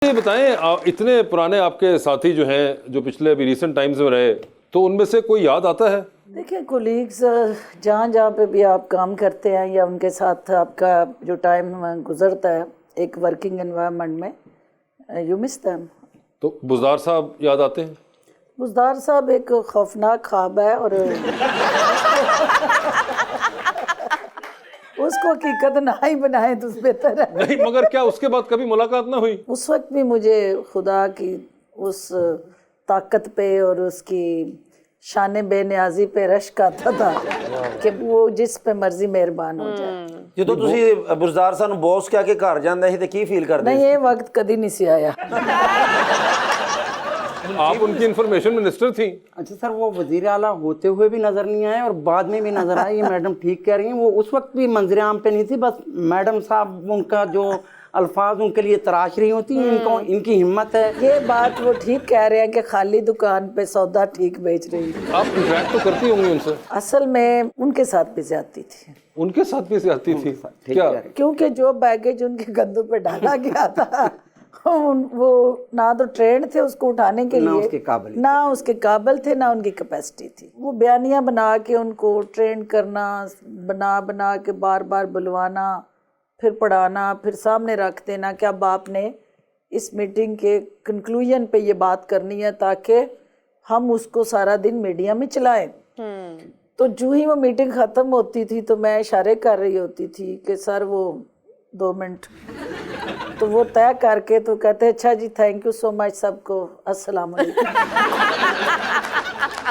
یہ بتائیں اتنے پرانے آپ کے ساتھی جو ہیں جو پچھلے ابھی ریسنٹ ٹائمز میں رہے تو ان میں سے کوئی یاد آتا ہے؟ دیکھیں کولیگز جہاں جہاں پہ بھی آپ کام کرتے ہیں یا ان کے ساتھ آپ کا جو ٹائم گزرتا ہے ایک ورکنگ انوائرمنٹ میں یو مس دیم. تو بزدار صاحب یاد آتے ہیں؟ بزدار صاحب ایک خوفناک خواب ہے اور اس کو حقیقت نہ ہی بنائیں تو بہتر ہے. نہیں مگر کیا اس کے بعد کبھی ملاقات نہ ہوئی؟ اس وقت بھی مجھے خدا کی اس طاقت پہ اور اس کی شان بے نیازی پہ رشک آتا تھا کہ وہ جس پہ مرضی مہربان ہو جائے. ਜਦੋਂ ਤੁਸੀਂ ਬੁਜ਼ਦਾਰ ਸਾਹਿਬ ਨੂੰ ਬੌਸ ਕਹਿ ਕੇ ਘਰ ਜਾਂਦੇ ਸੀ ਤੇ ਕੀ ਫੀਲ ਕਰਦੇ نہیں یہ وقت کدی نہیں سی آیا. آپ ان کی انفارمیشن منسٹر تھیں. اچھا سر وہ وزیر اعلیٰ ہوتے ہوئے بھی نظر نہیں آئے اور بعد میں بھی نظر آئے. یہ میڈم ٹھیک کہہ رہی ہیں, وہ اس وقت بھی منظر عام پہ نہیں تھی, بس میڈم صاحب ان کا جو الفاظ ان کے لیے تراش رہی ہوتی ہیں, ان کی ہمت ہے. یہ بات وہ ٹھیک کہہ رہے ہیں کہ خالی دکان پہ سودا ٹھیک بیچ رہی تھی. آپ انٹریکٹ تو کرتی ہوں گی ان سے؟ اصل میں ان کے ساتھ بھی زیادتی تھی. ان کے ساتھ بھی زیادتی تھی کیا؟ کیونکہ جو بیگیج ان کے کندھوں پہ ڈالا گیا تھا وہ نہ تو ٹرینڈ تھے اس کو اٹھانے کے لیے, نہ اس کے قابل تھے, نہ ان کی کیپیسٹی تھی. وہ بیانیاں بنا کے ان کو ٹرینڈ کرنا, بنا کے بار بار بلوانا, پھر پڑھانا, پھر سامنے رکھ دینا کہ اب آپ نے اس میٹنگ کے کنکلوژن پہ یہ بات کرنی ہے تاکہ ہم اس کو سارا دن میڈیا میں چلائیں. تو جو ہی وہ میٹنگ ختم ہوتی تھی تو میں اشارے کر رہی ہوتی تھی کہ سر وہ 2 منٹ, تو وہ طے کر کے تو کہتے اچھا جی تھینک یو سو مچ سب کو, السلام علیکم.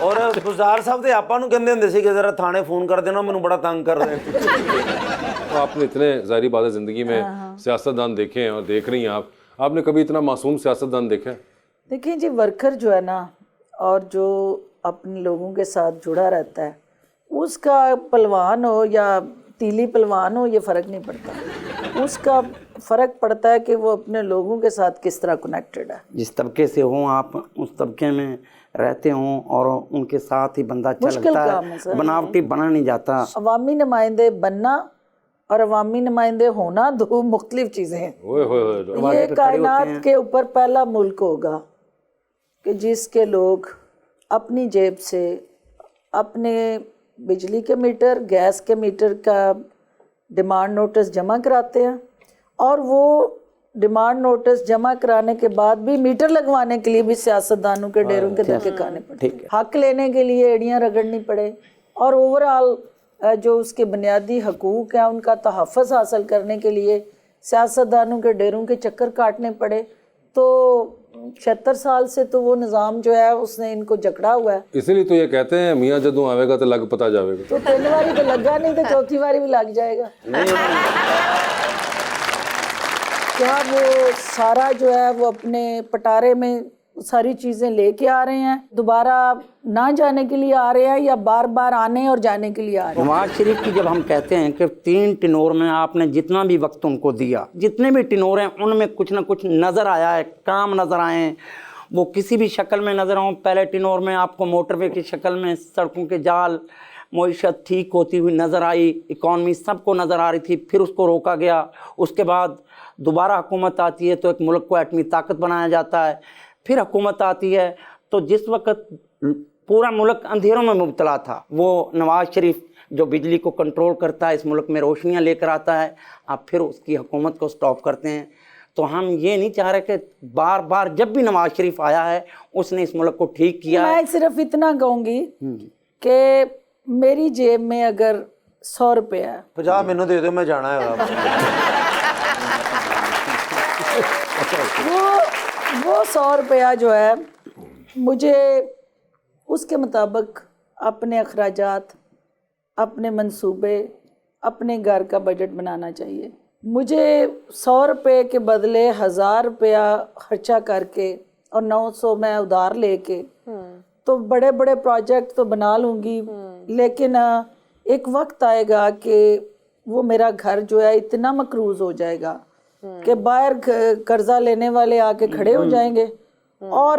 ਔਰ ਬੁਜ਼ਦਾਰ ਸਾਹਿਬ ਤੇ ਆਪਾਂ ਨੂੰ ਕਹਿੰਦੇ ਹੁੰਦੇ ਸੀ ਕਿ ਜ਼ਰਾ ਥਾਣੇ ਫੋਨ ਕਰ ਦੇਣਾ, ਮੈਨੂੰ ਬੜਾ ਤੰਗ ਕਰ ਰਹੇ. تو آپ نے اتنے ظاہری بات ہے زندگی میں سیاستدان دیکھے ہیں اور دیکھ رہی ہیں آپ نے کبھی اتنا معصوم سیاستدان دیکھا ہے؟ دیکھیں جی ورکر جو ہے نا اور جو اپنے لوگوں کے ساتھ جڑا رہتا ہے اس کا پلوان ہو یا تیلی پلوان ہو یہ فرق نہیں پڑتا. اس کا فرق پڑتا ہے کہ وہ اپنے لوگوں کے ساتھ کس طرح کنیکٹڈ ہے. جس طبقے سے ہوں آپ اس طبقے میں رہتے ہوں اور ان کے ساتھ ہی بندہ چلتا ہے, بناوٹی بنا نہیں جاتا. عوامی نمائندے بننا اور عوامی نمائندے ہونا 2 مختلف چیزیں ہیں. یہ کائنات کے اوپر پہلا ملک ہوگا کہ جس کے لوگ اپنی جیب سے اپنے بجلی کے میٹر, گیس کے میٹر کا ڈیمانڈ نوٹس جمع کراتے ہیں اور وہ ڈیمانڈ نوٹس جمع کرانے کے بعد بھی میٹر لگوانے کے لیے بھی سیاستدانوں کے ڈیروں کے دھکے کھانے پڑے, حق لینے کے لیے ایڑیاں رگڑنی پڑے, اور اوورآل جو اس کے بنیادی حقوق ہیں ان کا تحفظ حاصل کرنے کے لیے سیاستدانوں کے ڈیروں کے چکر کاٹنے پڑے. تو 76 سال سے تو وہ نظام جو ہے اس نے ان کو جکڑا ہوا ہے. اسی لیے تو یہ کہتے ہیں میاں جدوں آئے گا تو لگ پتا جاوے گا. تو 3 باری تو لگا نہیں تو 4تھی باری بھی لگ جائے گا. کیا وہ سارا جو ہے وہ اپنے پٹارے میں ساری چیزیں لے کے آ رہے ہیں, دوبارہ نہ جانے کے لیے آ رہے ہیں یا بار بار آنے اور جانے کے لیے آ رہے ہیں؟ نواز شریف کی جب ہم کہتے ہیں کہ 3 ٹینور میں آپ نے جتنا بھی وقت ان کو دیا, جتنے بھی ٹینور ہیں ان میں کچھ نہ کچھ نظر آیا ہے, کام نظر آئے ہیں, وہ کسی بھی شکل میں نظر آؤں. پہلے ٹینور میں آپ کو موٹر وے کی شکل میں سڑکوں کے جال, معیشت ٹھیک ہوتی ہوئی نظر آئی, اکانومی سب کو نظر آ رہی تھی, پھر اس کو روکا گیا. اس کے بعد دوبارہ حکومت آتی ہے تو ایک ملک کو ایٹمی طاقت بنایا جاتا ہے, پھر حکومت آتی ہے تو جس وقت پورا ملک اندھیروں میں مبتلا تھا وہ نواز شریف جو بجلی کو کنٹرول کرتا ہے, اس ملک میں روشنیاں لے کر آتا ہے, آپ پھر اس کی حکومت کو سٹاپ کرتے ہیں. تو ہم یہ نہیں چاہ رہے کہ بار بار جب بھی نواز شریف آیا ہے اس نے اس ملک کو ٹھیک کیا ہے. میں صرف اتنا کہوں گی کہ میری جیب میں اگر 100 روپے ہے 50 ਮੈਨੂੰ ਦੇ ਦਿਓ, ਮੈਂ ਜਾਣਾ ہے. وہ 100 روپیہ جو ہے مجھے اس کے مطابق اپنے اخراجات, اپنے منصوبے, اپنے گھر کا بجٹ بنانا چاہیے. مجھے 100 روپے کے بدلے 1000 روپیہ خرچہ کر کے اور 900 میں ادھار لے کے تو بڑے بڑے پروجیکٹ تو بنا لوں گی, لیکن ایک وقت آئے گا کہ وہ میرا گھر جو ہے اتنا مقروض ہو جائے گا کہ باہر قرضہ لینے والے آ کے کھڑے ہو جائیں گے اور